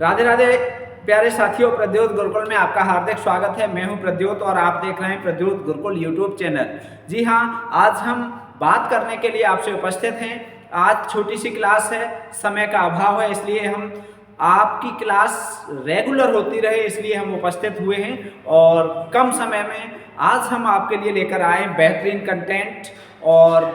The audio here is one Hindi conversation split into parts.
राधे राधे प्यारे साथियों, प्रद्योत गुरुकुल में आपका हार्दिक स्वागत है। मैं हूं प्रद्योत और आप देख रहे हैं प्रद्योत गुरुकुल यूट्यूब चैनल। जी हाँ, आज हम बात करने के लिए आपसे उपस्थित हैं। आज छोटी सी क्लास है, समय का अभाव है, इसलिए हम आपकी क्लास रेगुलर होती रहे इसलिए हम उपस्थित हुए हैं और कम समय में आज हम आपके लिए लेकर आए बेहतरीन कंटेंट। और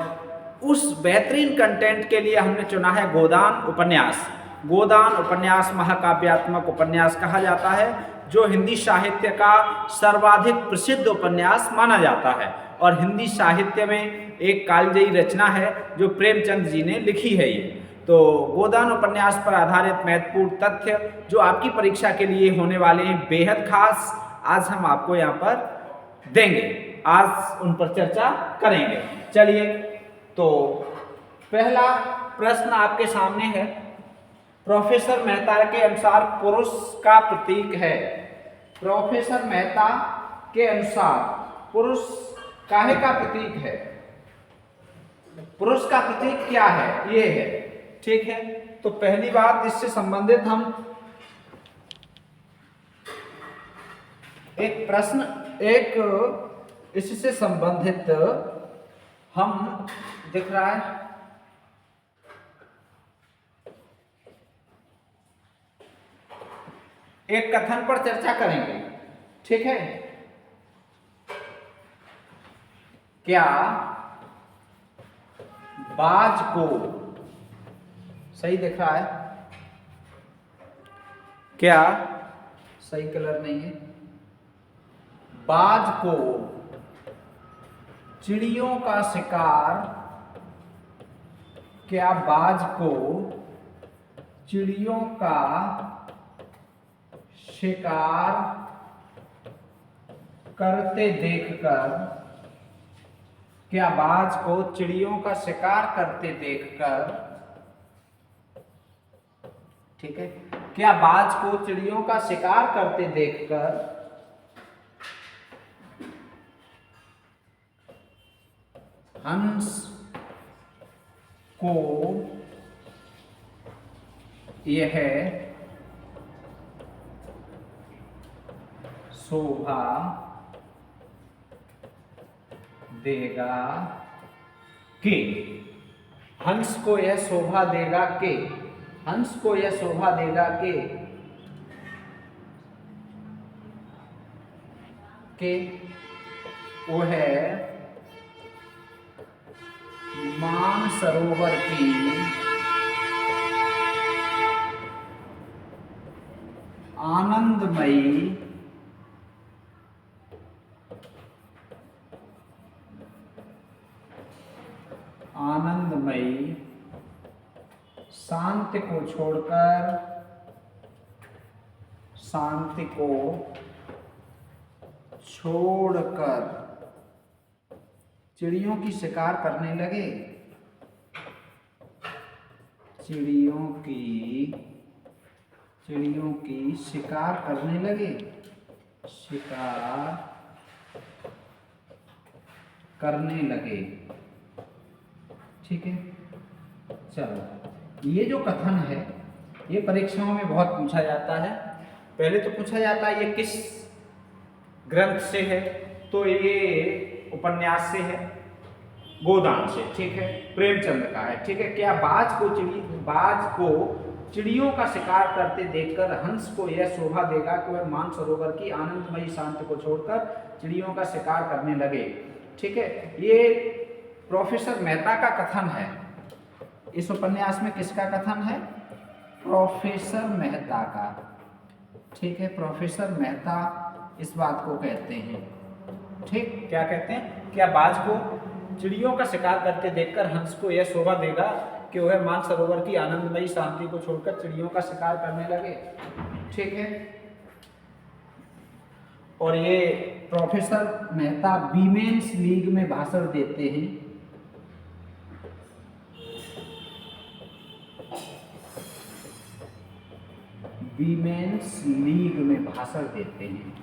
उस बेहतरीन कंटेंट के लिए हमने चुना है गोदान उपन्यास। गोदान उपन्यास महाकाव्यात्मक उपन्यास कहा जाता है, जो हिंदी साहित्य का सर्वाधिक प्रसिद्ध उपन्यास माना जाता है और हिंदी साहित्य में एक कालजयी रचना है जो प्रेमचंद जी ने लिखी है। ये तो गोदान उपन्यास पर आधारित महत्वपूर्ण तथ्य जो आपकी परीक्षा के लिए होने वाले हैं बेहद खास, आज हम आपको यहाँ पर देंगे। आज उन पर चर्चा करेंगे। चलिए, तो पहला प्रश्न आपके सामने है। प्रोफेसर मेहता के अनुसार पुरुष का प्रतीक है। प्रोफेसर मेहता के अनुसार पुरुष काहे का प्रतीक है? पुरुष का प्रतीक क्या है? ये है, ठीक है। तो पहली बात, इससे संबंधित हम एक प्रश्न, इससे संबंधित हम दिख रहा है एक कथन पर चर्चा करेंगे, ठीक है। क्या बाज को, सही दिख रहा है क्या? सही कलर नहीं है। बाज को चिड़ियों का शिकार, क्या बाज को चिड़ियों का शिकार करते देखकर, क्या बाज को चिड़ियों का शिकार करते देखकर, ठीक है, क्या बाज को चिड़ियों का शिकार करते देखकर हंस को यह शोभा देगा कि, हंस को यह शोभा देगा कि, हंस को यह शोभा देगा कि वह मानसरोवर की आनंदमयी शांति को छोड़कर, शांति को छोड़कर चिड़ियों की शिकार करने लगे, चिड़ियों की शिकार करने लगे, शिकार करने लगे, ठीक है। चलो, ये जो कथन है ये परीक्षाओं में बहुत पूछा जाता है। पहले तो पूछा जाता है ये किस ग्रंथ से है, तो ये उपन्यास से है, गोदान से, ठीक है, प्रेमचंद का है, ठीक है। क्या बाज को चिड़ियों का शिकार करते देखकर हंस को यह शोभा देगा कि वह मानसरोवर की आनंदमयी शांति को छोड़कर चिड़ियों का शिकार करने लगे, ठीक है। ये प्रोफेसर मेहता का कथन है। इस उपन्यास में किसका कथन है? प्रोफेसर मेहता का, ठीक है। प्रोफेसर मेहता इस बात को कहते हैं, ठीक। क्या कहते हैं? क्या बाज को चिड़ियों का शिकार करते देखकर हंस को यह शोभा देगा कि वह मानसरोवर की आनंदमयी शांति को छोड़कर चिड़ियों का शिकार करने लगे, ठीक है। और ये प्रोफेसर मेहता वीमेंस लीग में भाषण देते हैं, वीमेंस लीग में भाषण देते हैं,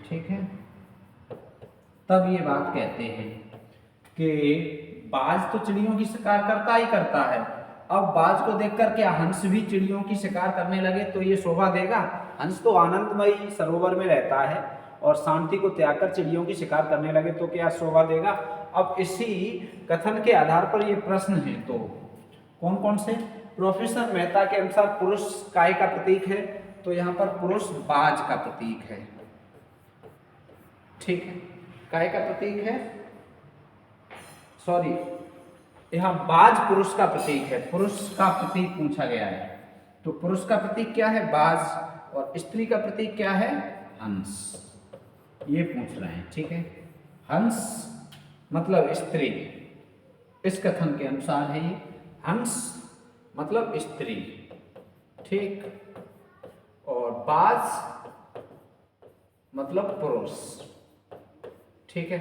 ठीक है। तब ये बात कहते हैं कि बाज तो चिड़ियों की शिकार करता ही करता है, अब बाज को देखकर क्या हंस भी चिड़ियों की शिकार करने लगे तो ये शोभा देगा? हंस तो आनंदमयी सरोवर में रहता है और शांति को त्याग कर चिड़ियों की शिकार करने लगे तो क्या शोभा देगा? अब इसी कथन के आधार पर ये प्रश्न है, तो कौन कौन से? प्रोफेसर मेहता के अनुसार पुरुष काय का प्रतीक है, तो यहाँ पर पुरुष बाज का प्रतीक है। ठीक है, काय का प्रतीक है, सॉरी, यहाँ बाज पुरुष का प्रतीक है, पुरुष का प्रतीक पूछा गया है। तो पुरुष का प्रतीक क्या है? बाज, और स्त्री का प्रतीक क्या है? हंस, ये पूछ रहे हैं। ठीक है, हंस मतलब स्त्री, इस कथन के अनुसार है ये, हंस मतलब स्त्री। ठीक, और बाज मतलब पुरुष। ठीक है,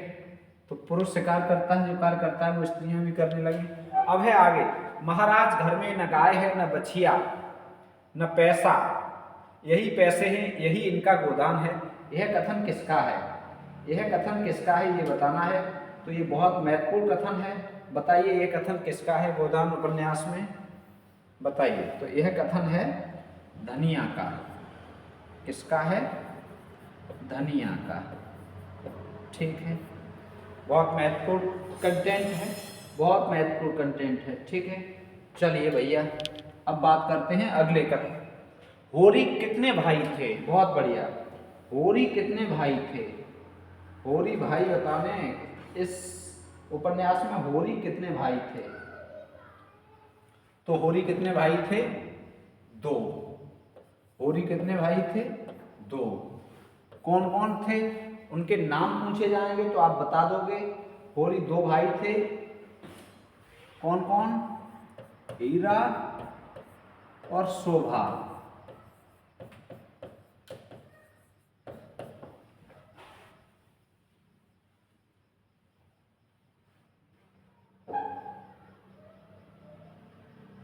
तो पुरुष शिकार करता है, जो कार्य करता है वो स्त्रियां भी करने लगी। अब है आगे, महाराज घर में न गाय है न बछिया न पैसा, यही पैसे हैं यही इनका गोदान है। यह कथन किसका है? यह कथन किसका है ये बताना है। तो ये बहुत महत्वपूर्ण कथन है, बताइए ये कथन किसका है गोदान उपन्यास में, बताइए। तो यह कथन है धनिया का। किसका है? धनिया का। ठीक है, बहुत महत्वपूर्ण कंटेंट है, बहुत महत्वपूर्ण कंटेंट है। ठीक है, चलिए भैया अब बात करते हैं अगले कथन। होरी कितने भाई थे? बहुत बढ़िया, होरी कितने भाई थे? होरी भाई बताने, इस उपन्यास में होरी कितने भाई थे? तो होरी कितने भाई थे? 2। होरी कितने भाई थे? 2। कौन कौन थे? उनके नाम पूछे जाएंगे तो आप बता दोगे। होरी 2 भाई थे, कौन कौन? हीरा और शोभा।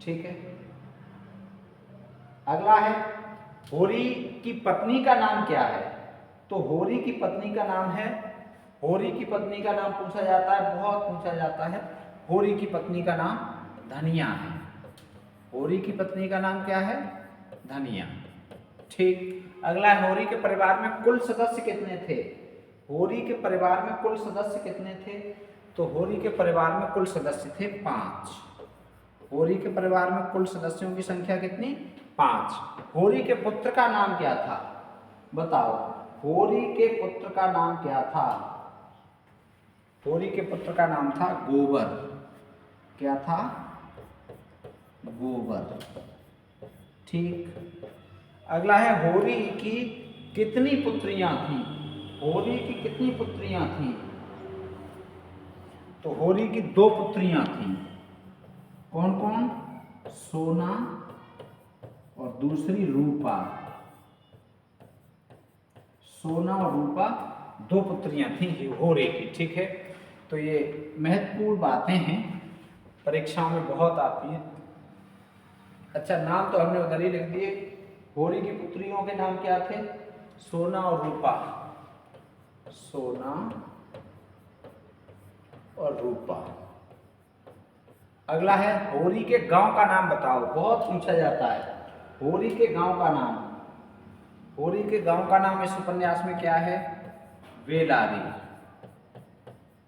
ठीक है, अगला है होरी की पत्नी का नाम क्या है? तो होरी की पत्नी का नाम है, होरी की पत्नी का नाम पूछा जाता है, बहुत पूछा जाता है। होरी की पत्नी का नाम धनिया है। होरी की पत्नी का नाम क्या है? धनिया। ठीक, अगला है होरी के परिवार में कुल सदस्य कितने थे? होरी के परिवार में कुल सदस्य कितने थे? तो होरी के परिवार में कुल सदस्य थे 5। होरी के परिवार में कुल सदस्यों की संख्या कितनी? 5। होरी के पुत्र का नाम क्या था? बताओ, होरी के पुत्र का नाम क्या था? होरी के पुत्र का नाम था गोबर। क्या था? गोबर। ठीक, अगला है होरी की कितनी पुत्रियां थीं? होरी की कितनी पुत्रियां थीं? तो होरी की 2 पुत्रियां थीं। कौन कौन? सोना और दूसरी रूपा। सोना और रूपा 2 पुत्रियां थीं होरी की। ठीक है, तो ये महत्वपूर्ण बातें हैं, परीक्षाओं में बहुत आती हैं। अच्छा, नाम तो हमने उधर ही लिख दिए। होरी की पुत्रियों के नाम क्या थे? सोना और रूपा। सोना और रूपा। अगला है होरी के गांव का नाम बताओ, बहुत पूछा जाता है। होरी के गांव का नाम, होरी के गांव का नाम इस उपन्यास में क्या है? वेलारी।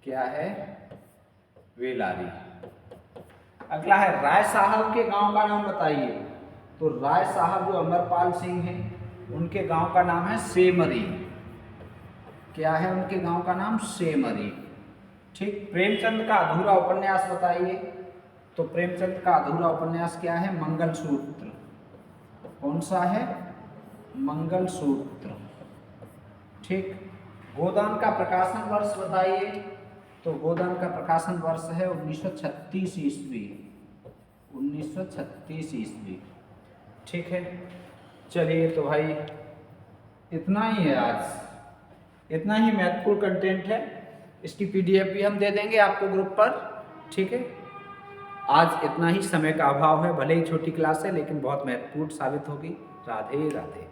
क्या है? वेलारी। अगला है राय साहब के गांव का नाम बताइए। तो राय साहब जो अमरपाल सिंह हैं, उनके गांव का नाम है सेमरी। क्या है उनके गांव का नाम? सेमरी। ठीक, प्रेमचंद का अधूरा उपन्यास बताइए। तो प्रेमचंद का अधूरा उपन्यास क्या है? मंगलसूत्र। कौन सा है? मंगलसूत्र। ठीक, गोदान का प्रकाशन वर्ष बताइए। तो गोदान का प्रकाशन वर्ष है 1936 ईस्वी। 1936 ईस्वी। ठीक है, चलिए तो भाई इतना ही है आज, इतना ही महत्वपूर्ण कंटेंट है। इसकी PDF भी हम दे देंगे आपको ग्रुप पर। ठीक है, आज इतना ही, समय का अभाव है, भले ही छोटी क्लास है लेकिन बहुत महत्वपूर्ण साबित होगी। राधे राधे।